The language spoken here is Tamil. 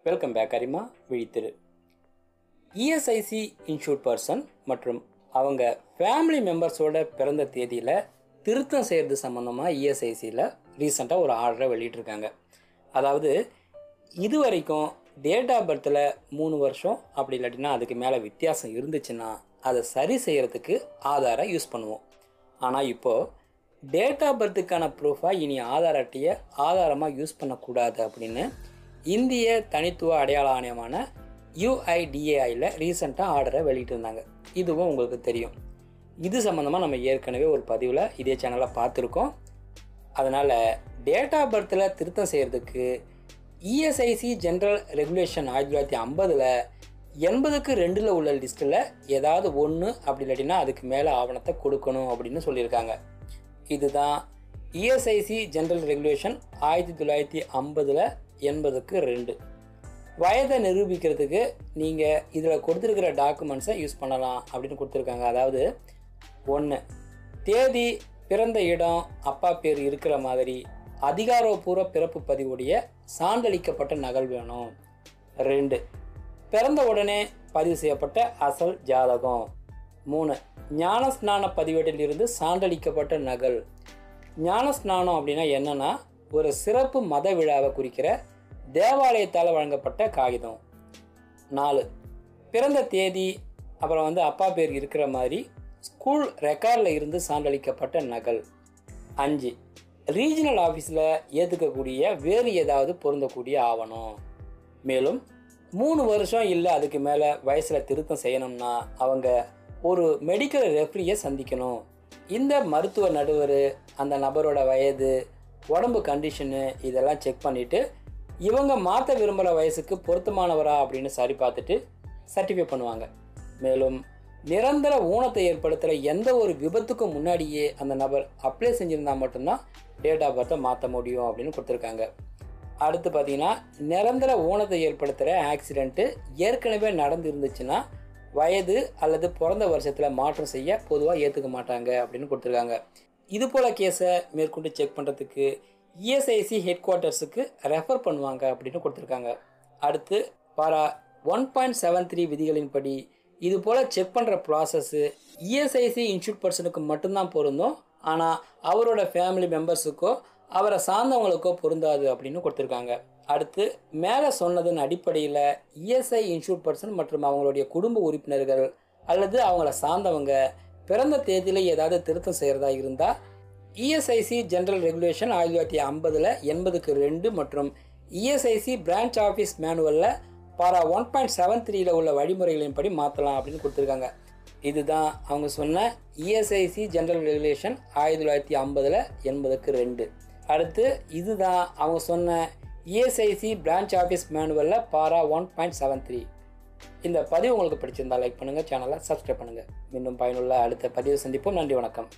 வெல்கம் பேக் அரிமா விழித்திரு. இஎஸ்ஐசி இன்சூர்ட் பர்சன் மற்றும் அவங்க ஃபேமிலி மெம்பர்ஸோட பிறந்த தேதியில் திருத்தம் செய்கிறது சம்மந்தமாக இஎஸ்ஐசியில் ரீசெண்டாக ஒரு ஆர்டரை வெளியிட்டிருக்காங்க. அதாவது இது வரைக்கும் டேட் ஆஃப் பர்த்தில் 3 வருஷம் அப்படி இல்லாட்டினா அதுக்கு மேலே வித்தியாசம் இருந்துச்சுன்னா அதை சரி செய்கிறதுக்கு ஆதாரை யூஸ் பண்ணுவோம். ஆனால் இப்போது டேட் ஆஃப் பர்த்துக்கான ப்ரூஃபாக இனி ஆதார் அட்டையை ஆதாரமாக யூஸ் பண்ணக்கூடாது அப்படின்னு இந்திய தனித்துவ அடையாள ஆணையமான UIDAIயில் ரீசெண்டாக ஆர்டரை வெளியிட்டிருந்தாங்க. இதுவும் உங்களுக்கு தெரியும். இது சம்மந்தமாக நம்ம ஏற்கனவே ஒரு பதிவில் இதே சேனலில் பார்த்துருக்கோம். அதனால் டேட் ஆஃப் பர்த்தில் திருத்தம் செய்கிறதுக்கு இஎஸ்ஐசி ஜென்ரல் ரெகுலேஷன் 1950 80க்கு 2 உள்ள லிஸ்ட்டில் ஏதாவது ஒன்று அப்படி இல்லாட்டினா அதுக்கு மேலே ஆவணத்தை கொடுக்கணும் அப்படின்னு சொல்லியிருக்காங்க. இதுதான் இஎஸ்ஐசி ஜென்ரல் ரெகுலேஷன் 1950 80க்கு 2. வயதை நிரூபிக்கிறதுக்கு நீங்கள் இதில் கொடுத்துருக்கிற டாக்குமெண்ட்ஸை யூஸ் பண்ணலாம் அப்படின்னு கொடுத்துருக்காங்க. அதாவது 1 தேதி, பிறந்த இடம், அப்பா பேர் இருக்கிற மாதிரி அதிகாரப்பூர்வ பிறப்பு பதிவுடைய சான்றளிக்கப்பட்ட நகல் வேணும். 2 பிறந்த உடனே பதிவு செய்யப்பட்ட அசல் ஜாதகம். 3 ஞானஸ்நான பதிவேட்டில் இருந்து சான்றளிக்கப்பட்ட நகல். ஞானஸ்நானம் அப்படின்னா என்னன்னா ஒரு சிறப்பு மத விழாவை குறிக்கிற தேவாலயத்தால் வழங்கப்பட்ட காகிதம். 4 பிறந்த தேதி, அப்புறம் அப்பா பேர் இருக்கிற மாதிரி ஸ்கூல் ரெக்கார்டில் இருந்து சான்றளிக்கப்பட்ட நகல். 5 ரீஜனல் ஆஃபீஸில் ஏற்றுக்கக்கூடிய வேறு ஏதாவது பொருந்தக்கூடிய ஆவணம். மேலும் 3 வருஷம் இல்லை அதுக்கு மேலே வயசில் திருத்தம் செய்யணும்னா அவங்க ஒரு மெடிக்கல் ரெஃப்ரியை சந்திக்கணும். இந்த மருத்துவ நடுவர் அந்த நபரோட வயது, உடம்பு கண்டிஷனு இதெல்லாம் செக் பண்ணிவிட்டு இவங்க மாற்ற விரும்புகிற வயசுக்கு பொருத்தமானவரா அப்படின்னு சரி பார்த்துட்டு சர்டிஃபை பண்ணுவாங்க. மேலும் நிரந்தர ஊனத்தை ஏற்படுத்துகிற எந்த ஒரு விபத்துக்கும் முன்னாடியே அந்த நபர் அப்ளை செஞ்சுருந்தால் மட்டும்தான் டேட் ஆஃப் பர்த்தை மாற்ற முடியும் அப்படின்னு கொடுத்துருக்காங்க. அடுத்து பார்த்தீங்கன்னா நிரந்தர ஊனத்தை ஏற்படுத்துகிற ஆக்சிடெண்ட்டு ஏற்கனவே நடந்து இருந்துச்சுன்னா வயது அல்லது பிறந்த வருஷத்தில் மாற்றம் செய்ய பொதுவாக ஏற்றுக்க மாட்டாங்க அப்படின்னு கொடுத்துருக்காங்க. இது போல் கேஸை மேற்கொண்டு செக் பண்ணுறதுக்கு இஎஸ்ஐசி ஹெட் குவார்ட்டர்ஸுக்கு ரெஃபர் பண்ணுவாங்க அப்படின்னு கொடுத்துருக்காங்க. அடுத்து பாரா 1.73 விதிகளின்படி இது போல் செக் பண்ணுற ப்ராசஸ்ஸு இஎஸ்ஐசி இன்சூர்ட் பர்சனுக்கு மட்டும்தான் பொருந்தும். ஆனால் அவரோட ஃபேமிலி மெம்பர்ஸுக்கோ அவரை சார்ந்தவங்களுக்கோ பொருந்தாது அப்படின்னு கொடுத்துருக்காங்க. அடுத்து மேலே சொன்னதன் அடிப்படையில் இஎஸ்ஐ இன்சூர்ட் பர்சன் மற்றும் அவங்களுடைய குடும்ப உறுப்பினர்கள் அல்லது அவங்கள சார்ந்தவங்க பிறந்த தேதியில் ஏதாவது திருத்தம் செய்கிறதா இருந்தால் இஎஸ்ஐசி ஜென்ரல் ரெகுலேஷன் 1950 80க்கு 2 மற்றும் இஎஸ்ஐசி பிரான்ச் ஆஃபீஸ் மேனுவலில் பாரா 1.73 உள்ள வழிமுறைகளின்படி மாற்றலாம் அப்படின்னு கொடுத்துருக்காங்க. இதுதான் அவங்க சொன்ன இஎஸ்ஐசி ஜென்ரல் ரெகுலேஷன் 1950 80க்கு 2. அடுத்து இதுதான் அவங்க சொன்ன இஎஸ்ஐசி பிரான்ச் ஆஃபீஸ் மேனுவலில் பாரா 1.73. இந்த பதிவு உங்களுக்கு பிடிச்சிருந்தால் லைக் பண்ணுங்கள், சேனலை சப்ஸ்கிரைப் பண்ணுங்கள். இன்னும் பயனுள்ள அடுத்த பதிவு சந்திப்போம். நன்றி, வணக்கம்.